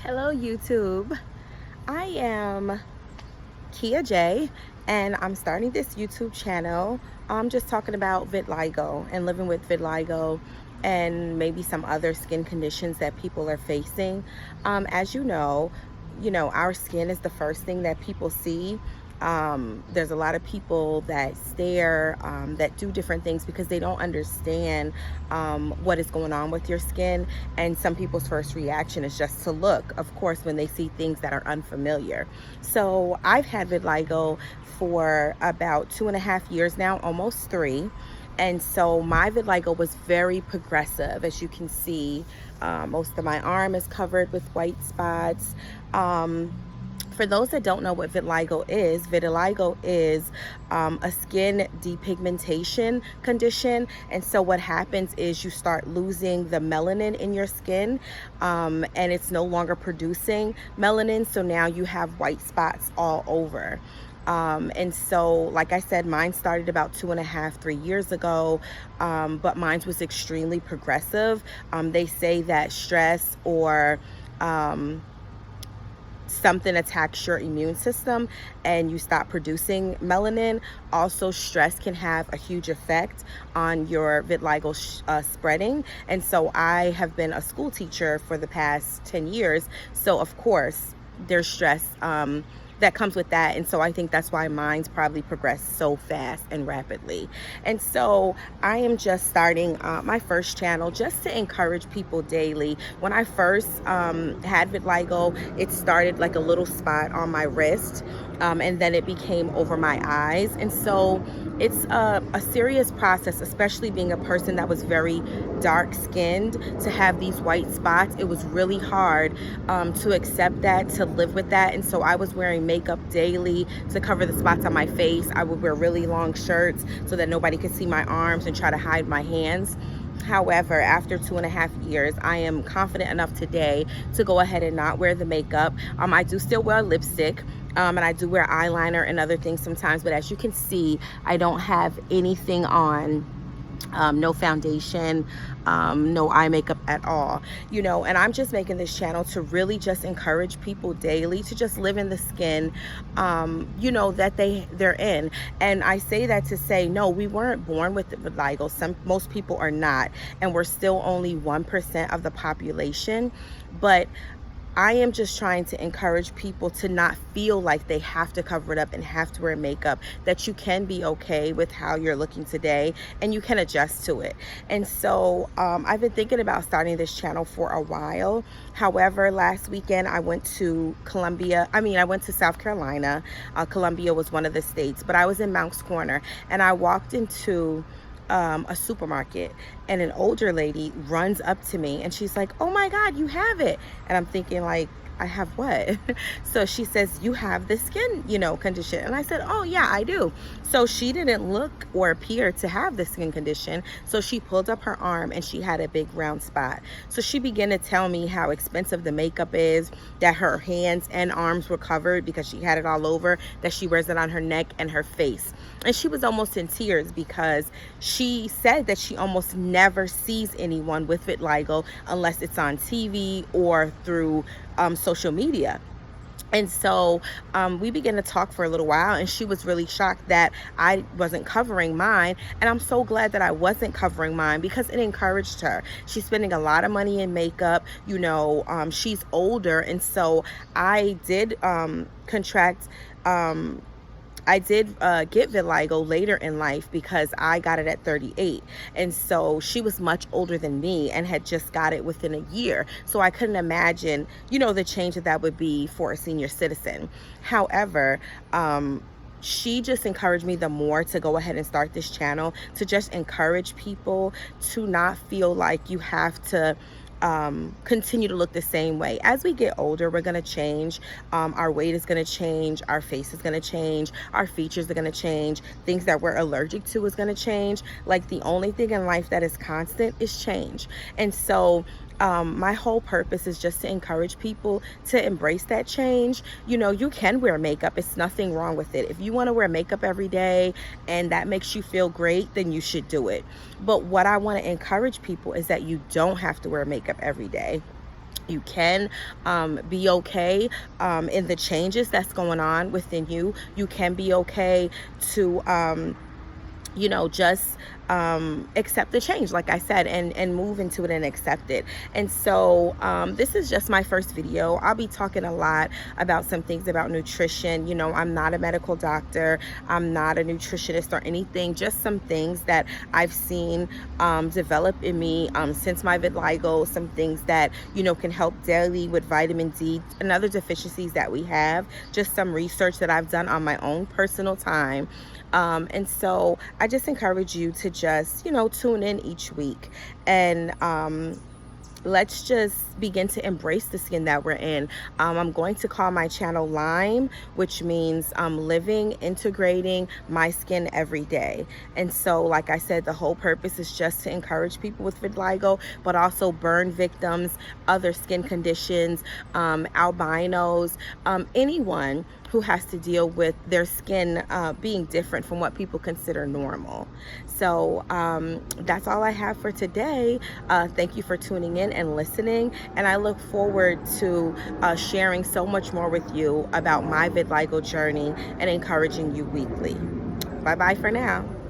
Hello YouTube. I am Kia J and I'm starting this YouTube channel. I'm just talking about vitiligo and living with vitiligo and maybe some other skin conditions that people are facing. As our skin is the first thing that people see. There's a lot of people that stare, that do different things because they don't understand what is going on with your skin. And some people's first reaction is just to look, of course, when they see things that are unfamiliar. So I've had vitiligo for about 2.5 years now, almost 3. And so my vitiligo was very progressive. As you can see, most of my arm is covered with white spots. For those that don't know what vitiligo is a skin depigmentation condition. And so what happens is you start losing the melanin in your skin, and it's no longer producing melanin. So now you have white spots all over. And so, like I said, mine started about 2.5, 3 years ago, but mine was extremely progressive. They say that stress or something attacks your immune system and you stop producing melanin. Also, stress can have a huge effect on your vitiligo spreading. And so I have been a school teacher for the past 10 years. So of course there's stress that comes with that. And so I think that's why mine's probably progressed so fast and rapidly. And so I am just starting my first channel just to encourage people daily. When I first had vitiligo, it started like a little spot on my wrist, and then it became over my eyes. And so it's a serious process, especially being a person that was very dark skinned, to have these white spots. It was really hard to accept that, to live with that. And so I was wearing makeup daily to cover the spots on my face. I would wear really long shirts so that nobody could see my arms and try to hide my hands. However, after 2.5 years, I am confident enough today to go ahead and not wear the makeup. I do still wear lipstick, and I do wear eyeliner and other things sometimes, but as you can see, I don't have anything on. No foundation, no eye makeup at all, and I'm just making this channel to really just encourage people daily to just live in the skin, that they're in. And I say that to say, no, we weren't born with vitiligo. Most people are not, and we're still only 1% of the population. But I am just trying to encourage people to not feel like they have to cover it up and have to wear makeup, that you can be okay with how you're looking today and you can adjust to it. And so I've been thinking about starting this channel for a while. However, last weekend I went to I went to South Carolina. Columbia was one of the states, but I was in Mounts Corner and I walked into a supermarket, and an older lady runs up to me and she's like, "Oh my God, you have it." And I'm thinking, like, I have what? So she says, "You have this skin, condition." And I said, "Oh yeah, I do." So she didn't look or appear to have the skin condition. So she pulled up her arm and she had a big round spot. So she began to tell me how expensive the makeup is, that her hands and arms were covered because she had it all over, that she wears it on her neck and her face. And she was almost in tears because she said that she almost never sees anyone with vitiligo unless it's on TV or through social media. And so we began to talk for a little while, and she was really shocked that I wasn't covering mine. And I'm so glad that I wasn't covering mine because it encouraged her. She's spending a lot of money in makeup. She's older. And so I did contract I did get vitiligo later in life because I got it at 38. And so she was much older than me and had just got it within a year. So I couldn't imagine, the change that would be for a senior citizen. However, she just encouraged me the more to go ahead and start this channel, to just encourage people to not feel like you have to continue to look the same way. As we get older, we're going to change. Our weight is going to change. Our face is going to change. Our features are going to change. Things that we're allergic to is going to change. Like, the only thing in life that is constant is change. And so my whole purpose is just to encourage people to embrace that change. You can wear makeup. It's nothing wrong with it. If you want to wear makeup every day and that makes you feel great, then you should do it. But what I want to encourage people is that you don't have to wear makeup every day. You can be okay in the changes that's going on within you. You can be okay to just accept the change, like I said, and move into it and accept it. And so this is just my first video. I'll be talking a lot about some things about nutrition. I'm not a medical doctor, I'm not a nutritionist or anything, just some things that I've seen develop in me since my vitiligo, some things that can help daily with vitamin D and other deficiencies that we have, just some research that I've done on my own personal time. And so I just encourage you to just, tune in each week and let's just begin to embrace the skin that we're in. I'm going to call my channel L.I.M.E, which means living, integrating my skin every day. And so, like I said, the whole purpose is just to encourage people with vitiligo, but also burn victims, other skin conditions, albinos, anyone who has to deal with their skin being different from what people consider normal. So that's all I have for today. Thank you for tuning in and listening, and I look forward to sharing so much more with you about my vitiligo journey and encouraging you weekly. Bye bye for now.